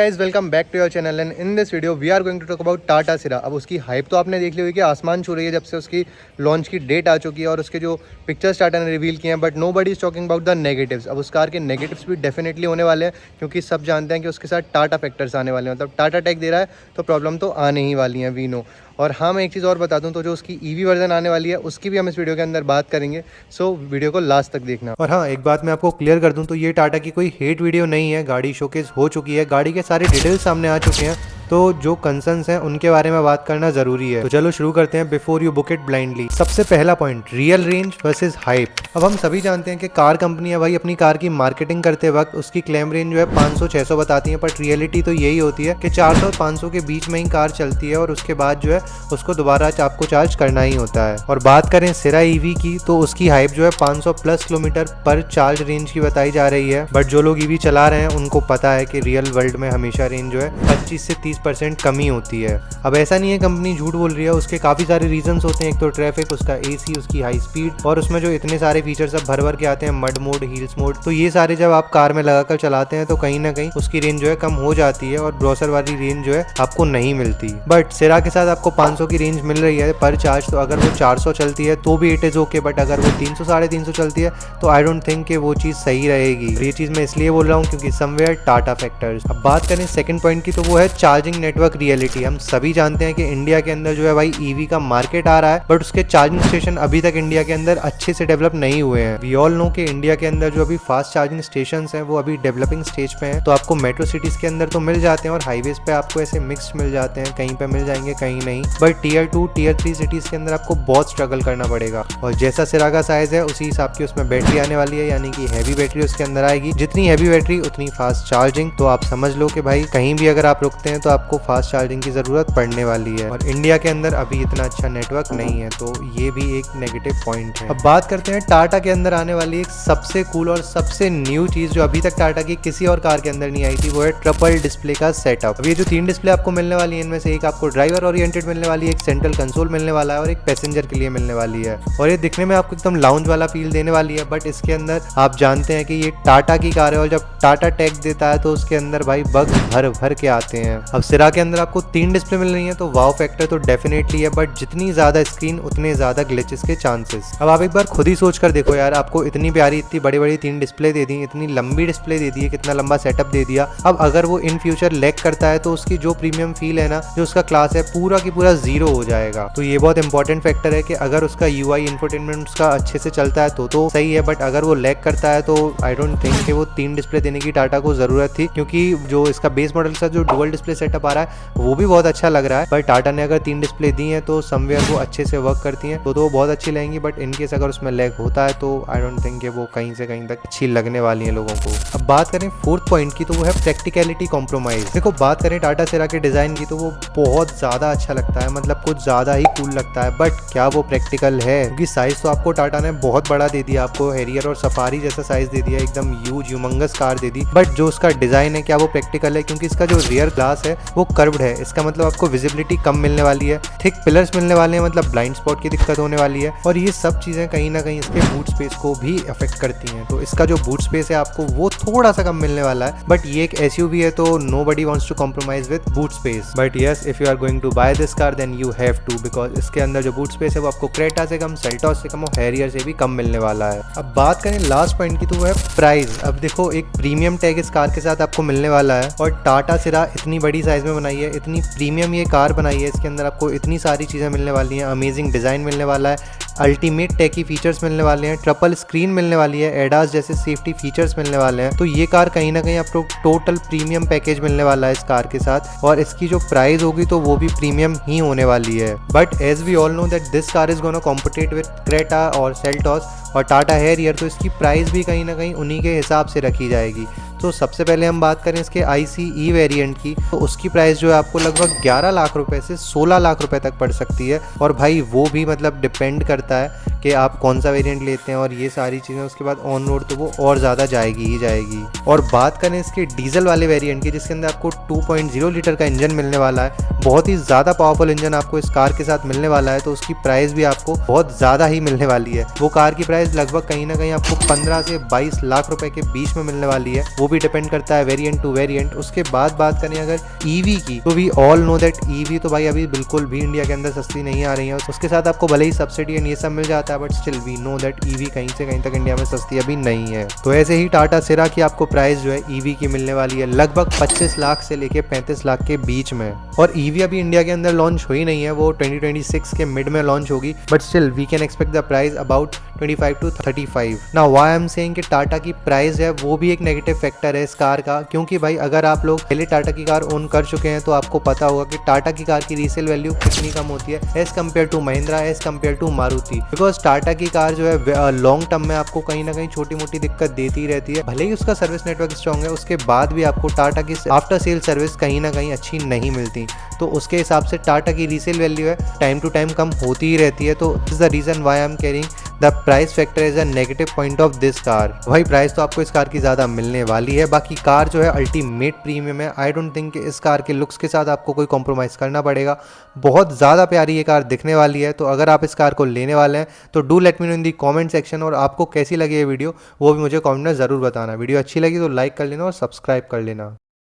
Guys welcome back to your channel and in this video we are going to talk about Tata Sierra. अब उसकी hype तो आपने देख ली हुई कि आसमान छू रही है जब से उसकी लॉन्च की डेट आ चुकी है और उसके जो पिक्चर्स टाटा ने रिवील किए हैं, but nobody is talking about the negatives. अब उस कार के नेगेटिव्स भी डेफिनेटली होने वाले हैं क्योंकि सब जानते हैं कि उसके साथ टाटा फैक्टर्स आने वाले हैं। मतलब टाटा टैग दे रहा है तो प्रॉब्लम तो आने ही वाली है, वी नो। और हाँ, मैं एक चीज़ और बता दूं तो जो उसकी ईवी वर्जन आने वाली है उसकी भी हम इस वीडियो के अंदर बात करेंगे, सो वीडियो को लास्ट तक देखना। और हाँ, एक बात मैं आपको क्लियर कर दूं तो ये टाटा की कोई हेट वीडियो नहीं है। गाड़ी शोकेस हो चुकी है, गाड़ी के सारे डिटेल्स सामने आ चुके हैं, तो जो कंसर्न्स हैं उनके बारे में बात करना जरूरी है। तो चलो शुरू करते हैं before you book it blindly. सबसे पहला point, real range versus hype. अब हम सभी जानते हैं कि कार कंपनी है भाई, अपनी कार की मार्केटिंग करते वक्त उसकी क्लेम रेंज जो है 500-600 बताती है, बट रियलिटी तो यही होती है कि 400 और 500 के बीच में ही कार चलती है और उसके बाद जो है उसको दोबारा आपको चार्ज करना ही होता है। और बात करें सिरा ईवी की तो उसकी हाइप जो है 500 प्लस किलोमीटर पर चार्ज रेंज की बताई जा रही है, बट जो लोग ईवी चला रहे हैं उनको पता है कि रियल वर्ल्ड में हमेशा रेंज जो है 25 से 30% कमी होती है। अब ऐसा नहीं है कंपनी झूठ बोल रही है, उसके काफी सारे रीजंस होते हैं। एक तो ट्रैफिक, उसका एसी, उसकी हाई स्पीड और उसमें जो इतने सारे फीचर्स अब भर भर के आते हैं, मड मोड, हील्स मोड, तो ये सारे जब आप कार में लगाकर चलाते हैं तो कहीं ना कहीं उसकी रेंज जो है कम हो जाती है और ब्रोसर वाली रेंज जो है आपको नहीं मिलती। बट सिरा के साथ आपको 500 की रेंज मिल रही है पर चार्ज, तो अगर वो 400 चलती है तो भी इट इज ओके, बट अगर वो 300-350 चलती है तो आई डोंट थिंक कि वो चीज सही रहेगी। ये चीज मैं इसलिए बोल रहा हूँ क्योंकि समवेयर टाटा फैक्टर्स। अब बात करें सेकंड पॉइंट की तो वो है चार्जिंग नेटवर्क रियलिटी। हम सभी जानते हैं कि इंडिया के अंदर जो है भाई ईवी का मार्केट आ रहा है, बट उसके चार्जिंग स्टेशन अभी तक इंडिया के अंदर अच्छे से डेवलप नहीं हुए हैं। वी ऑल नो कि इंडिया के अंदर जो अभी फास्ट चार्जिंग स्टेशन हैं वो अभी डेवलपिंग स्टेज पे हैं। तो आपको मेट्रो सिटीज के अंदर तो मिल जाते हैं और हाईवेज पे आपको ऐसे मिक्स्ड मिल जाते हैं, कहीं पे मिल जाएंगे कहीं नहीं, बट टीयर 2 टीयर 3 सिटीज के अंदर आपको बहुत स्ट्रगल करना पड़ेगा। और जैसा सिरा का साइज है उसी हिसाब की उसमें बैटरी आने वाली है, यानी कि हैवी बैटरी उसके अंदर आएगी। जितनी हैवी बैटरी उतनी फास्ट चार्जिंग। तो आप समझ लो कि भाई कहीं भी अगर आप रुकते हैं तो आपको फास्ट चार्जिंग की जरूरत पड़ने वाली है, और इंडिया के अंदर अभी इतना अच्छा नेटवर्क नहीं है, तो ये भी एक नेगेटिव पॉइंट है। अब बात करते हैं टाटा के अंदर आने वाली एक सबसे कूल और सबसे न्यू चीज जो अभी तक टाटा की किसी और कार के अंदर नहीं आई थी, वो है ट्रिपल डिस्प्ले का सेटअप। अब ये जो 3 डिस्प्ले आपको मिलने वाली है, इनमें से एक आपको ड्राइवर ओरिएंटेड मिलने वाली है, एक सेंट्रल कंसोल मिलने वाला है और एक पैसेंजर के लिए मिलने वाली है। और ये दिखने में आपको एकदम लाउंज वाला फील देने वाली है, बट इसके अंदर आप जानते हैं कि ये टाटा की कार है और जब टाटा टैग देता है तो उसके अंदर भाई बग भर भर के आते हैं। अब सिरा के अंदर आपको 3 डिस्प्ले मिल रही है तो वाव फैक्टर तो डेफिनेटली है, बट जितनी ज्यादा स्क्रीन उतने ज्यादा ग्लिचेस के चांसेस। अब आप एक बार खुद ही सोच कर देखो यार, आपको इतनी प्यारी इतनी बड़ी बड़ी 3 डिस्प्ले दे दी, इतनी लंबी डिस्प्ले दे दी है, कितना लंबा सेटअप दे दिया। अब अगर वो इन फ्यूचर लैग करता है तो उसकी जो प्रीमियम फील है ना, जो उसका क्लास है, पूरा की पूरा जीरो हो जाएगा। तो ये बहुत इंपॉर्टेंट फैक्टर है कि अगर उसका यूआई इंफोटेनमेंट उसका अच्छे से चलता है तो सही है, बट अगर वो लैग करता है तो आई डोंट थिंक कि वो 3 डिस्प्ले देने की टाटा को जरूरत थी, क्योंकि जो इसका बेस मॉडल का जो डुअल डिस्प्ले सेटअप आ रहा है वो भी बहुत अच्छा लग रहा है। पर टाटा ने अगर 3 डिस्प्ले दी हैं तो समवेयर वो अच्छे से वर्क करती हैं, तो वो बहुत अच्छी लगेंगी, बट इनकेस अगर उसमें लैग होता है तो आई डोंट थिंक कि वो कहीं से कहीं तक अच्छी लगने वाली है लोगों को। अब बात करें फोर्थ पॉइंट की तो वो है प्रैक्टिकलिटी कॉम्प्रोमाइज। देखो, बात करें टाटा सिरा के डिजाइन की तो वो बहुत ज्यादा अच्छा लगता है, मतलब कुछ ज्यादा ही कूल लगता है, बट क्या वो प्रैक्टिकल है? क्योंकि साइज तो आपको टाटा ने बहुत बड़ा दे दिया, आपको हैरियर और सफारी जैसा साइज दे दिया, एकदम humongous car they the, but जो उसका डिजाइन है क्या वो प्रैक्टिकल है? क्योंकि इसका जो रियर ग्लास है वो कर्व्ड है, इसका मतलब आपको विजिबिलिटी कम मिलने वाली है, थिक पिलर्स मिलने वाले हैं, मतलब ब्लाइंड स्पॉट की दिक्कत होने वाली है, और ये सब चीजें कहीं ना कहीं इसके बूट स्पेस को भी अफेक्ट करती हैं। तो इसका जो बूट स्पेस है आपको वो थोड़ा सा कम मिलने वाला है, बट ये एक एसयूवी है तो nobody wants to compromise with boot space. But yes, if you are going to buy this car then you have to, because इसके अंदर जो बूट स्पेस है वो आपको क्रेटा से कम, सेल्टॉस से कम और हैरियर से भी कम मिलने वाला है। अब बात करें लास्ट पॉइंट की तो वो है प्राइस। अब देखो, एक प्रीमियम टैग इस कार के साथ आपको मिलने वाला है, और टाटा सिरा इतनी बड़ी साइज में बनाई है, इतनी प्रीमियम ये कार बनाई है, इसके अंदर आपको इतनी सारी चीजें मिलने वाली हैं, अमेजिंग डिजाइन मिलने वाला है, अल्टीमेट टेकी फीचर्स मिलने वाले हैं, ट्रिपल स्क्रीन मिलने वाली है, एडास जैसे सेफ्टी फीचर्स मिलने वाले हैं। तो ये कार कहीं ना कहीं आपको टोटल प्रीमियम पैकेज मिलने वाला है इस कार के साथ, और इसकी जो प्राइस होगी तो वो भी प्रीमियम ही होने वाली है। But as we all know that this car is gonna compete with Creta और सेल्टॉस और टाटा हैरियर, तो इसकी प्राइस भी कहीं ना कहीं उन्हीं के हिसाब से रखी जाएगी। तो सबसे पहले हम बात करें इसके ICE वेरिएंट की, तो उसकी प्राइस जो है आपको लगभग 11 लाख रुपए से 16 लाख रुपए तक पड़ सकती है, और भाई वो भी मतलब डिपेंड करता है कि आप कौन सा वेरिएंट लेते हैं और ये सारी चीज़ें। उसके बाद ऑन रोड तो वो और ज़्यादा जाएगी ही जाएगी। और बात करें इसके डीजल वाले वेरिएंट की, जिसके अंदर आपको 2.0 लीटर का इंजन मिलने वाला है, बहुत ही ज़्यादा पावरफुल इंजन आपको इस कार के साथ मिलने वाला है, तो उसकी प्राइस भी आपको बहुत ज़्यादा ही मिलने वाली है। वो कार की प्राइस लगभग कहीं ना कहीं आपको 15 से 22 लाख रुपए के बीच में मिलने वाली है। वो भी डिपेंड करता है वेरिएंट टू वेरिएंट। उसके बाद बात करें अगर ईवी की, तो we all know that EV तो भाई अभी बिल्कुल भी इंडिया के अंदर सस्ती नहीं आ रही है। उसके साथ आपको भले ही सब्सिडी एंड ये सब मिल जाता है, but still we know that EV कहीं से कहीं तक इंडिया में सस्ती अभी नहीं है। तो ऐसे ही टाटा सिरा की आपको प्राइस जो है ईवी की मिलने वाली है लगभग 25 लाख से लेके 35 लाख के बीच में। और ईवी अभी इंडिया के अंदर लॉन्च हुई नहीं है, वो 2026 के मिड में लॉन्च होगी, but still we can expect the price about 25 to 35। Now why I am saying कि टाटा की प्राइस है वो भी एक नेगेटिव फैक्टर है इस कार का, क्योंकि भाई अगर आप लोग पहले टाटा की कार ओन कर चुके हैं तो आपको पता होगा कि टाटा की कार की रीसेल वैल्यू कितनी कम होती है as compare to Mahindra, as compare to Maruti. Because Tata की कार जो है लॉन्ग टर्म में आपको कहीं ना कहीं छोटी मोटी दिक्कत देती रहती है, भले ही उसका सर्विस नेटवर्क स्ट्रॉन्ग है, उसके बाद भी आपको टाटा की आफ्टर सेल सर्विस कहीं ना कहीं अच्छी नहीं मिलती। तो उसके हिसाब से टाटा की रीसेल वैल्यू है टाइम टू टाइम कम होती ही रहती है। तो this is the reason why I am carrying the price factor is a negative point of this car. वही प्राइस तो आपको इस कार की ज़्यादा मिलने वाली है। बाकी कार जो है अल्टीमेट प्रीमियम है। आई डोंट थिंक कि इस कार के लुक्स के साथ आपको कोई कॉम्प्रोमाइज़ करना पड़ेगा। बहुत ज़्यादा प्यारी ये कार दिखने वाली है। तो अगर आप इस कार को लेने वाले हैं तो do let me know in the comment section, और आपको कैसी लगी ये वीडियो वो भी मुझे कॉमेंट में ज़रूर बताना। वीडियो अच्छी लगी तो लाइक कर लेना और सब्सक्राइब कर लेना।